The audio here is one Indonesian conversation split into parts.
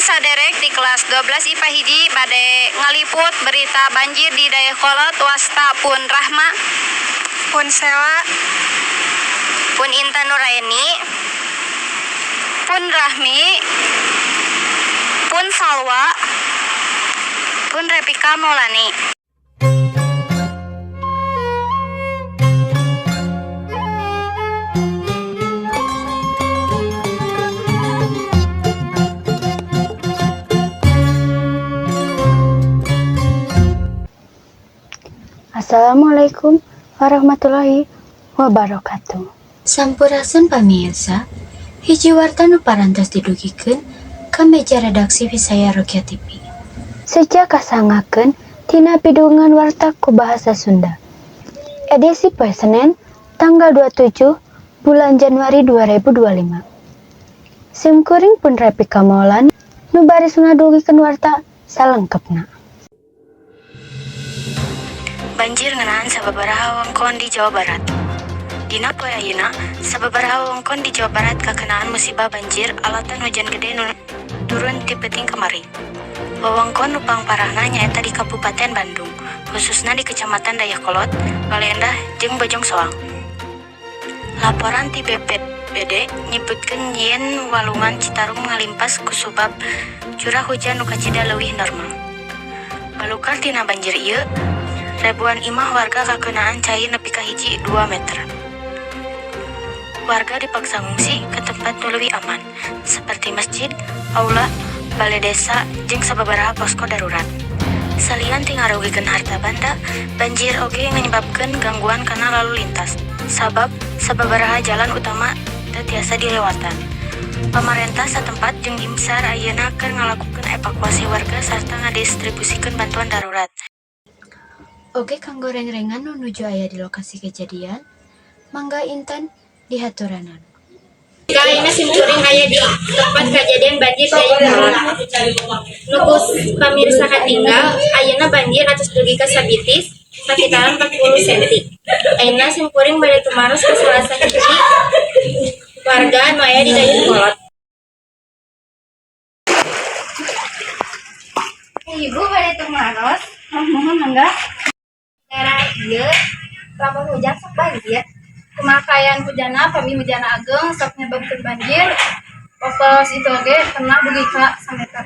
saderek di kelas 12 IPA hiji bade ngaliput berita banjir di Dayakolot wasta pun Rahma, pun Sewa, pun Intan Nuraini, pun Rahmi, pun Salwa, pun Repika Maulani. Assalamualaikum warahmatullahi wabarakatuh. Sampurasun pamirsa, hiji warta nu parantos didugikeun ka meja redaksi Visaya Rokia TV. Sejak kasangakeun tina pidungan warta ku bahasa Sunda. Edisi poe Senen tanggal 27 bulan Januari 2025. Simkuring pun Repika Maulani nu baris ngadugikeun warta salengkepna. Banjir ngeunaan sababaraha wewengkon di Jawa Barat. Dina poe ayeuna, sababaraha wewengkon di Jawa Barat kakenaan musibah banjir alatan hujan gede nu turun ti peuting kemari. Wewengkon nu pangparahna nyaeta di Kabupaten Bandung, khususna di Kecamatan Dayakolot, Balendah jeung Bojong Soang. Laporan ti BPBD nyebutkeun yen walungan Citarum ngalimpas kusubab curah hujan nu kacida leuwih normal. Balukar tina banjir ieu, ribuan imah warga kakenaan cair nepi ka hiji 2 meter. Warga dipaksa ngungsi ke tempat nu leuwih aman, seperti masjid, aula, balai desa, jeung sababaraha posko darurat. Salian ti ngarugikeun harta banda, banjir oge menyebabkeun gangguan kana lalu lintas, sabab sababaraha jalan utama teu tiasa dilewatan. Pamarentah satempat jeung Dimsar ayeuna keur ngalakukeun evakuasi warga sarta ngadistribusikeun bantuan darurat. Oge kanggo reng-rengan nu nuju aya di lokasi kejadian, mangga Intan dihaturanan. Kayaknya simkuring aya di tempat kejadian banjir Dayakolot. Nukus pamirsa katinggal, ayeuna banjir atos dugi ka sabitis sakitaran 40 cm. Ayeuna simkuring bade tumaros ka salah sahiji warga nu aya di Dayakolot. Ibu bade tumaros, mohon mangga. Daerah ieu lamun hujan sok banjir. Pemakaian hujana pami hujana ageng sok nyebabkeun banjir. Pokos itu oge pernah dugi ka sameter.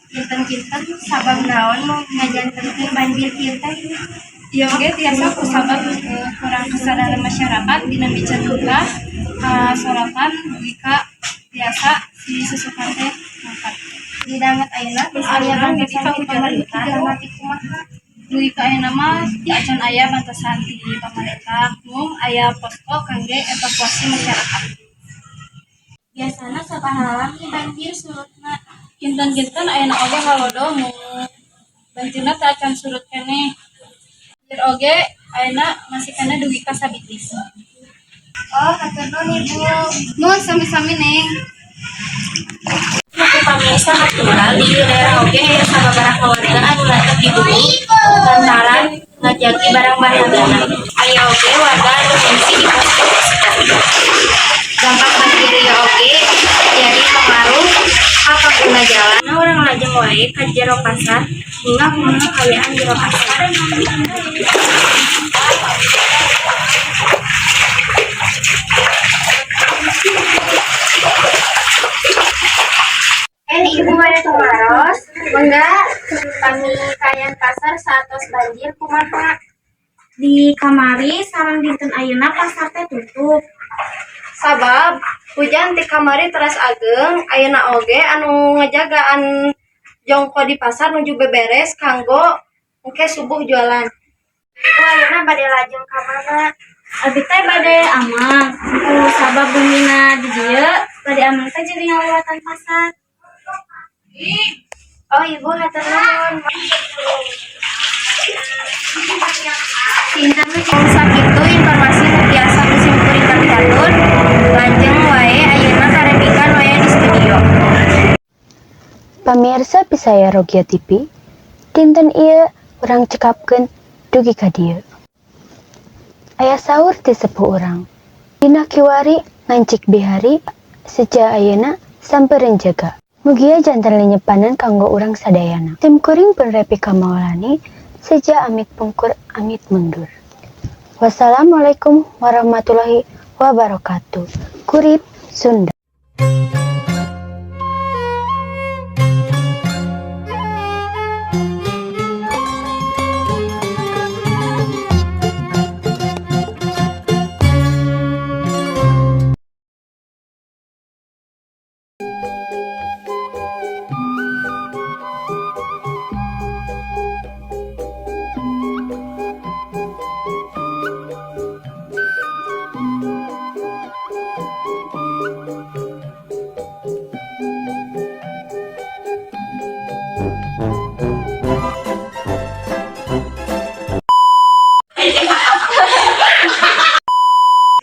Kinten-kinten sabab naon mau ngajantenkeun banjir kieu teh. Ieu oge tiasa kusabab kurang kesadaran masyarakat dina mican duka kasolatan dugi ka tiasa si susukan teh mangkat. Didanget ayeuna misalnya dugi ka hujan mati kumaha. Dugi ka ayeuna mah acan aya bantuan ti pamarentah mung aya posko kangge evakuasi masyarakat. Biasana sabahalang ti banjir surutna. Kinten-kinten ayeuna oge halodo mung banjirna teu acan surut keneh. Banjir oge ayeuna masih kana dugi ka sabitis. Oh, hatur nuhun Ibu. Nuhun sami-sami Neng. Nuku pamirsa katinggal di daerah oge aya sababaraha warga anu lantak didugi lantaran ngajagi barang-barangana. Aya oge warga anu ngungsi di posko-posko. Dampak banjir ieu oge jadi pengaruh ka pengguna jalan. Urang lajeng wae ka jero pasar hingga kumaha kaayaan jero pasar. Ibu bade tumaros, mangga kami kaayaan pasar satos banjir kumaha. Di kamari sareng dinten ayeuna pasar teh tutup. Sabab hujan ti kamari teras ageng, ayeuna oge anu ngajagaan jongko di pasar nuju beberes kanggo engke subuh jualan. Ayeuna bade lajeng ka mana? Abi teh bade aman. Sabab bumina di dieu bade aman teh jadi ngalewatan pasar. Oh, Ibu hatur nuhun. Intan sakitu informasi nu tiasa kusimkuring kami batur. Lajeng wae ayeuna karepikan wae di studio. Pamirsa Visaya Rokia TV, dinten ieu urang cekapkeun dugi ka dieu. Aya saur ti sepuh urang. Dina kiwari ngancik bihari sejak ayeuna samperin jaga. Mugia jantan lenyepanan kanggo urang sadayana. Tim kuring pun Repika Maulani, sejak amit pungkur amit mundur. Wassalamualaikum warahmatullahi wabarakatuh. Kurip Sunda.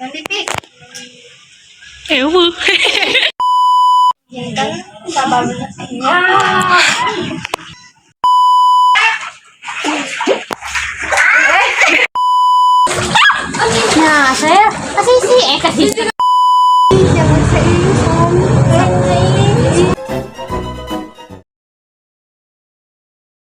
Nanti Pi, Ewu. jantan sababna ya. Nah, saya kasih sih, kasih sih.